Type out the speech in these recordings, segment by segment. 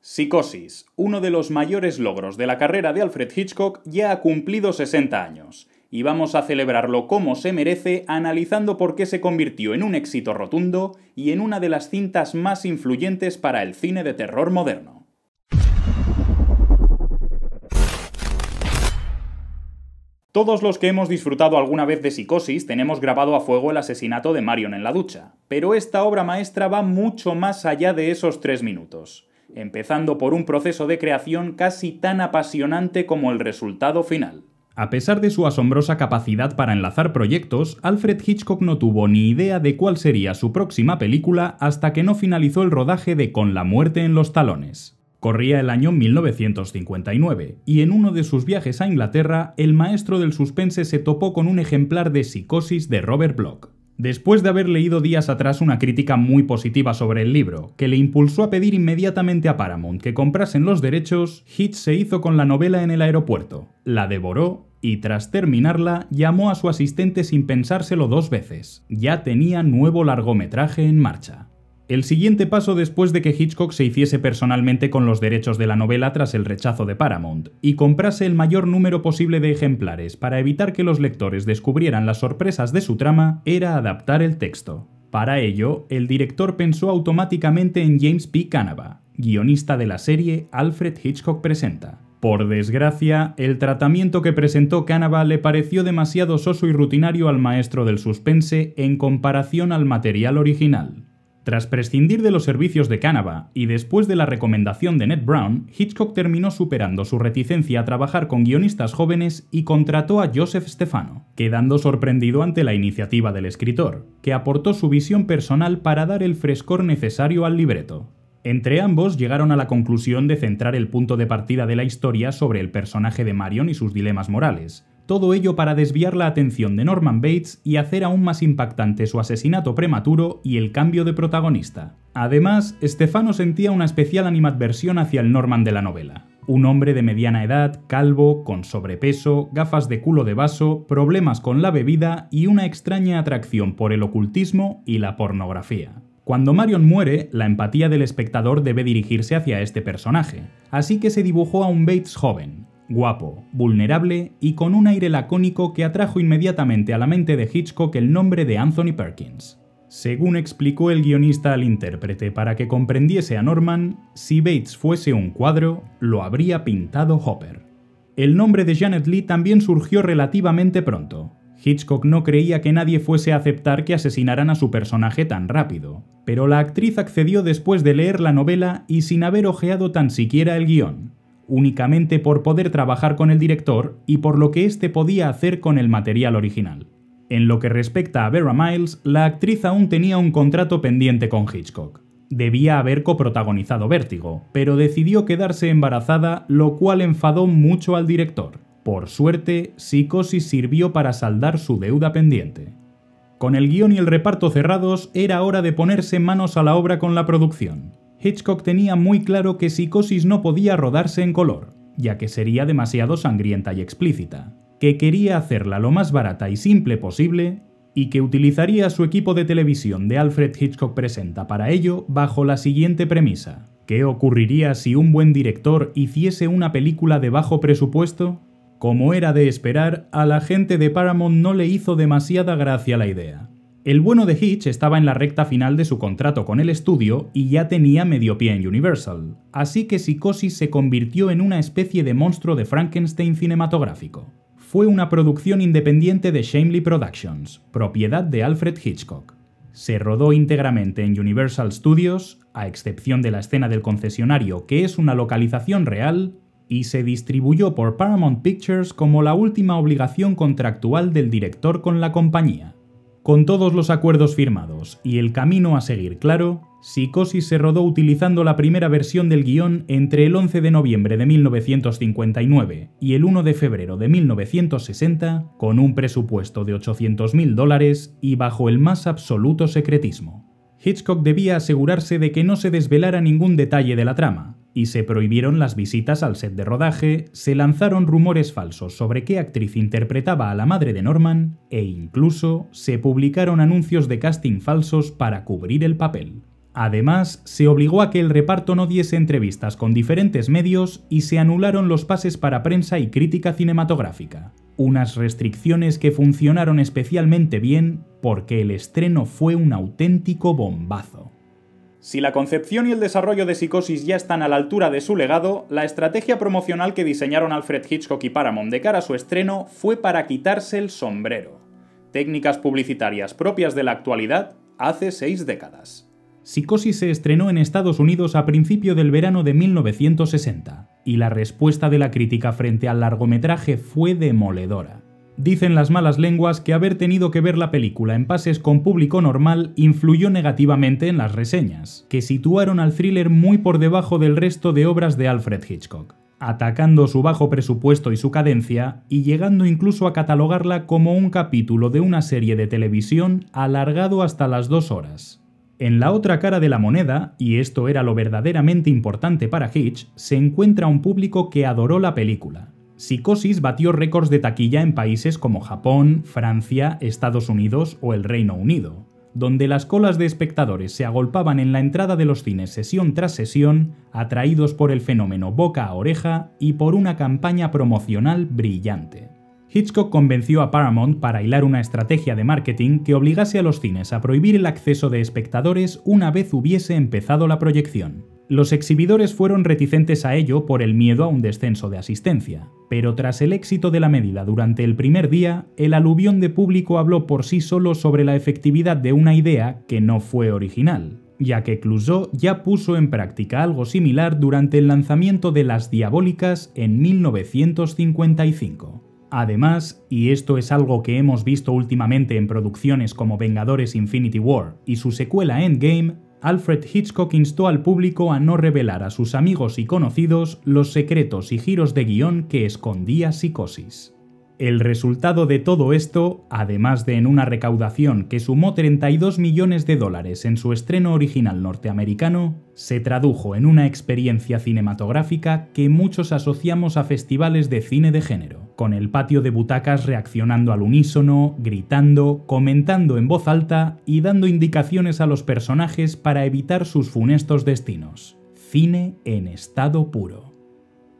Psicosis, uno de los mayores logros de la carrera de Alfred Hitchcock, ya ha cumplido 60 años, y vamos a celebrarlo como se merece analizando por qué se convirtió en un éxito rotundo y en una de las cintas más influyentes para el cine de terror moderno. Todos los que hemos disfrutado alguna vez de Psicosis tenemos grabado a fuego el asesinato de Marion en la ducha, pero esta obra maestra va mucho más allá de esos 3 minutos, empezando por un proceso de creación casi tan apasionante como el resultado final. A pesar de su asombrosa capacidad para enlazar proyectos, Alfred Hitchcock no tuvo ni idea de cuál sería su próxima película hasta que no finalizó el rodaje de Con la muerte en los talones. Corría el año 1959, y en uno de sus viajes a Inglaterra, el maestro del suspense se topó con un ejemplar de Psicosis de Robert Bloch. Después de haber leído días atrás una crítica muy positiva sobre el libro, que le impulsó a pedir inmediatamente a Paramount que comprasen los derechos, Hitch se hizo con la novela en el aeropuerto, la devoró y tras terminarla llamó a su asistente sin pensárselo 2 veces. Ya tenía nuevo largometraje en marcha. El siguiente paso después de que Hitchcock se hiciese personalmente con los derechos de la novela tras el rechazo de Paramount y comprase el mayor número posible de ejemplares para evitar que los lectores descubrieran las sorpresas de su trama, era adaptar el texto. Para ello, el director pensó automáticamente en James P. Canava, guionista de la serie Alfred Hitchcock Presenta. Por desgracia, el tratamiento que presentó Canava le pareció demasiado soso y rutinario al maestro del suspense en comparación al material original. Tras prescindir de los servicios de Canava y después de la recomendación de Ned Brown, Hitchcock terminó superando su reticencia a trabajar con guionistas jóvenes y contrató a Joseph Stefano, quedando sorprendido ante la iniciativa del escritor, que aportó su visión personal para dar el frescor necesario al libreto. Entre ambos llegaron a la conclusión de centrar el punto de partida de la historia sobre el personaje de Marion y sus dilemas morales. Todo ello para desviar la atención de Norman Bates y hacer aún más impactante su asesinato prematuro y el cambio de protagonista. Además, Stefano sentía una especial animadversión hacia el Norman de la novela. Un hombre de mediana edad, calvo, con sobrepeso, gafas de culo de vaso, problemas con la bebida y una extraña atracción por el ocultismo y la pornografía. Cuando Marion muere, la empatía del espectador debe dirigirse hacia este personaje, así que se dibujó a un Bates joven, guapo, vulnerable y con un aire lacónico que atrajo inmediatamente a la mente de Hitchcock el nombre de Anthony Perkins. Según explicó el guionista al intérprete para que comprendiese a Norman, si Bates fuese un cuadro, lo habría pintado Hopper. El nombre de Janet Leigh también surgió relativamente pronto. Hitchcock no creía que nadie fuese a aceptar que asesinaran a su personaje tan rápido, pero la actriz accedió después de leer la novela y sin haber hojeado tan siquiera el guión, únicamente por poder trabajar con el director y por lo que éste podía hacer con el material original. En lo que respecta a Vera Miles, la actriz aún tenía un contrato pendiente con Hitchcock. Debía haber coprotagonizado Vértigo, pero decidió quedarse embarazada, lo cual enfadó mucho al director. Por suerte, Psicosis sirvió para saldar su deuda pendiente. Con el guión y el reparto cerrados, era hora de ponerse manos a la obra con la producción. Hitchcock tenía muy claro que Psicosis no podía rodarse en color, ya que sería demasiado sangrienta y explícita, que quería hacerla lo más barata y simple posible, y que utilizaría su equipo de televisión de Alfred Hitchcock Presenta para ello bajo la siguiente premisa. ¿Qué ocurriría si un buen director hiciese una película de bajo presupuesto? Como era de esperar, a la gente de Paramount no le hizo demasiada gracia la idea. El bueno de Hitch estaba en la recta final de su contrato con el estudio y ya tenía medio pie en Universal, así que Psicosis se convirtió en una especie de monstruo de Frankenstein cinematográfico. Fue una producción independiente de Shamley Productions, propiedad de Alfred Hitchcock. Se rodó íntegramente en Universal Studios, a excepción de la escena del concesionario, que es una localización real, y se distribuyó por Paramount Pictures como la última obligación contractual del director con la compañía. Con todos los acuerdos firmados y el camino a seguir claro, Psicosis se rodó utilizando la primera versión del guión entre el 11 de noviembre de 1959 y el 1 de febrero de 1960, con un presupuesto de $800.000 y bajo el más absoluto secretismo. Hitchcock debía asegurarse de que no se desvelara ningún detalle de la trama, y se prohibieron las visitas al set de rodaje, se lanzaron rumores falsos sobre qué actriz interpretaba a la madre de Norman, e incluso se publicaron anuncios de casting falsos para cubrir el papel. Además, se obligó a que el reparto no diese entrevistas con diferentes medios y se anularon los pases para prensa y crítica cinematográfica. Unas restricciones que funcionaron especialmente bien porque el estreno fue un auténtico bombazo. Si la concepción y el desarrollo de Psicosis ya están a la altura de su legado, la estrategia promocional que diseñaron Alfred Hitchcock y Paramount de cara a su estreno fue para quitarse el sombrero. Técnicas publicitarias propias de la actualidad hace 6 décadas. Psicosis se estrenó en Estados Unidos a principio del verano de 1960, y la respuesta de la crítica frente al largometraje fue demoledora. Dicen las malas lenguas que haber tenido que ver la película en pases con público normal influyó negativamente en las reseñas, que situaron al thriller muy por debajo del resto de obras de Alfred Hitchcock, atacando su bajo presupuesto y su cadencia, y llegando incluso a catalogarla como un capítulo de una serie de televisión alargado hasta las 2 horas. En la otra cara de la moneda, y esto era lo verdaderamente importante para Hitch, se encuentra un público que adoró la película. Psicosis batió récords de taquilla en países como Japón, Francia, Estados Unidos o el Reino Unido, donde las colas de espectadores se agolpaban en la entrada de los cines sesión tras sesión, atraídos por el fenómeno boca a oreja y por una campaña promocional brillante. Hitchcock convenció a Paramount para hilar una estrategia de marketing que obligase a los cines a prohibir el acceso de espectadores una vez hubiese empezado la proyección. Los exhibidores fueron reticentes a ello por el miedo a un descenso de asistencia, pero tras el éxito de la medida durante el primer día, el aluvión de público habló por sí solo sobre la efectividad de una idea que no fue original, ya que Clouseau ya puso en práctica algo similar durante el lanzamiento de Las Diabólicas en 1955. Además, y esto es algo que hemos visto últimamente en producciones como Vengadores Infinity War y su secuela Endgame, Alfred Hitchcock instó al público a no revelar a sus amigos y conocidos los secretos y giros de guión que escondía Psicosis. El resultado de todo esto, además de en una recaudación que sumó $32 millones en su estreno original norteamericano, se tradujo en una experiencia cinematográfica que muchos asociamos a festivales de cine de género, con el patio de butacas reaccionando al unísono, gritando, comentando en voz alta y dando indicaciones a los personajes para evitar sus funestos destinos. Cine en estado puro.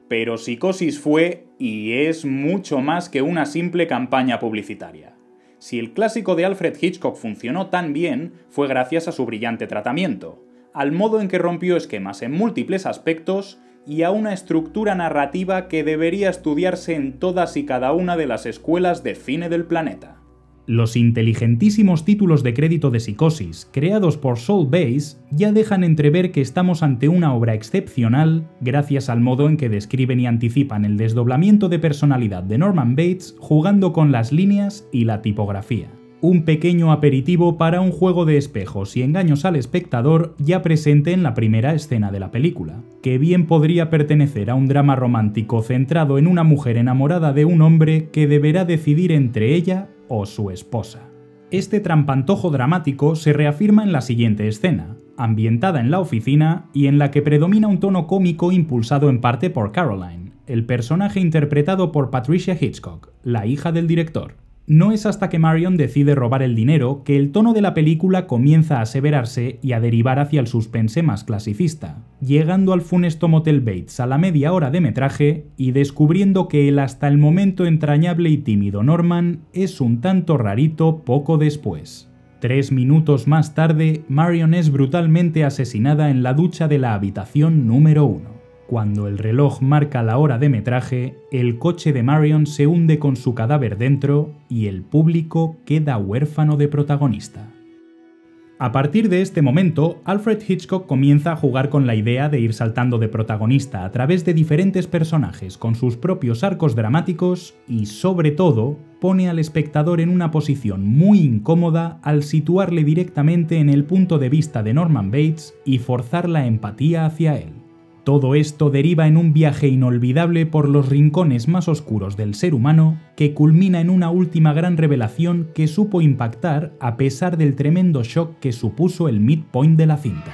Pero Psicosis fue y es mucho más que una simple campaña publicitaria. Si el clásico de Alfred Hitchcock funcionó tan bien, fue gracias a su brillante tratamiento, al modo en que rompió esquemas en múltiples aspectos y a una estructura narrativa que debería estudiarse en todas y cada una de las escuelas de cine del planeta. Los inteligentísimos títulos de crédito de Psicosis, creados por Saul Bass, ya dejan entrever que estamos ante una obra excepcional gracias al modo en que describen y anticipan el desdoblamiento de personalidad de Norman Bates jugando con las líneas y la tipografía. Un pequeño aperitivo para un juego de espejos y engaños al espectador ya presente en la primera escena de la película, que bien podría pertenecer a un drama romántico centrado en una mujer enamorada de un hombre que deberá decidir entre ella o su esposa. Este trampantojo dramático se reafirma en la siguiente escena, ambientada en la oficina y en la que predomina un tono cómico impulsado en parte por Caroline, el personaje interpretado por Patricia Hitchcock, la hija del director. No es hasta que Marion decide robar el dinero que el tono de la película comienza a aseverarse y a derivar hacia el suspense más clasicista, llegando al funesto Motel Bates a la media hora de metraje y descubriendo que el hasta el momento entrañable y tímido Norman es un tanto rarito poco después. 3 minutos más tarde, Marion es brutalmente asesinada en la ducha de la habitación número 1. Cuando el reloj marca la hora de metraje, el coche de Marion se hunde con su cadáver dentro y el público queda huérfano de protagonista. A partir de este momento, Alfred Hitchcock comienza a jugar con la idea de ir saltando de protagonista a través de diferentes personajes con sus propios arcos dramáticos y, sobre todo, pone al espectador en una posición muy incómoda al situarle directamente en el punto de vista de Norman Bates y forzar la empatía hacia él. Todo esto deriva en un viaje inolvidable por los rincones más oscuros del ser humano que culmina en una última gran revelación que supo impactar a pesar del tremendo shock que supuso el midpoint de la cinta.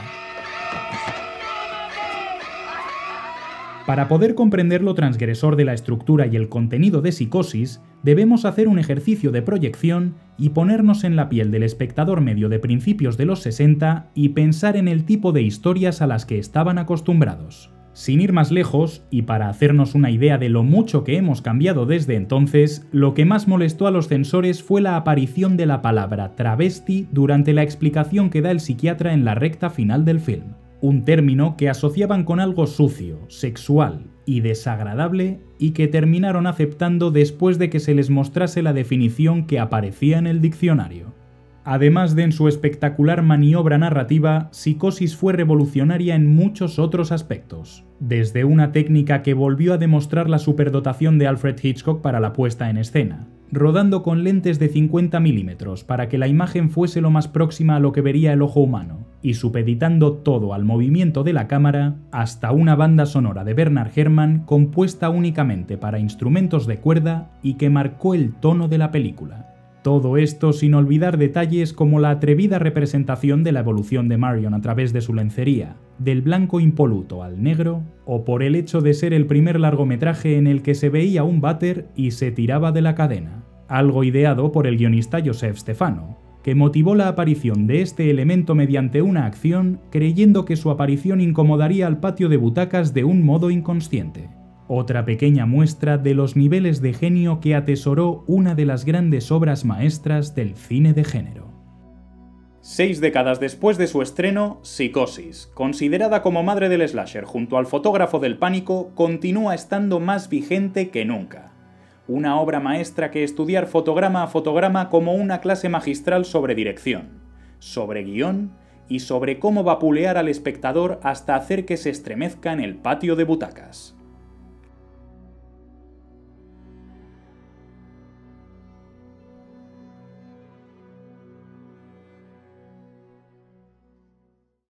Para poder comprender lo transgresor de la estructura y el contenido de Psicosis, debemos hacer un ejercicio de proyección y ponernos en la piel del espectador medio de principios de los 60 y pensar en el tipo de historias a las que estaban acostumbrados. Sin ir más lejos, y para hacernos una idea de lo mucho que hemos cambiado desde entonces, lo que más molestó a los censores fue la aparición de la palabra travesti durante la explicación que da el psiquiatra en la recta final del film. Un término que asociaban con algo sucio, sexual y desagradable y que terminaron aceptando después de que se les mostrase la definición que aparecía en el diccionario. Además de en su espectacular maniobra narrativa, Psicosis fue revolucionaria en muchos otros aspectos. Desde una técnica que volvió a demostrar la superdotación de Alfred Hitchcock para la puesta en escena, rodando con lentes de 50 mm para que la imagen fuese lo más próxima a lo que vería el ojo humano, y supeditando todo al movimiento de la cámara, hasta una banda sonora de Bernard Herrmann compuesta únicamente para instrumentos de cuerda y que marcó el tono de la película. Todo esto sin olvidar detalles como la atrevida representación de la evolución de Marion a través de su lencería, del blanco impoluto al negro, o por el hecho de ser el primer largometraje en el que se veía un váter y se tiraba de la cadena, algo ideado por el guionista Joseph Stefano, que motivó la aparición de este elemento mediante una acción creyendo que su aparición incomodaría al patio de butacas de un modo inconsciente. Otra pequeña muestra de los niveles de genio que atesoró una de las grandes obras maestras del cine de género. 6 décadas después de su estreno, Psicosis, considerada como madre del slasher junto al fotógrafo del pánico, continúa estando más vigente que nunca. Una obra maestra que estudiar fotograma a fotograma como una clase magistral sobre dirección, sobre guión y sobre cómo vapulear al espectador hasta hacer que se estremezca en el patio de butacas.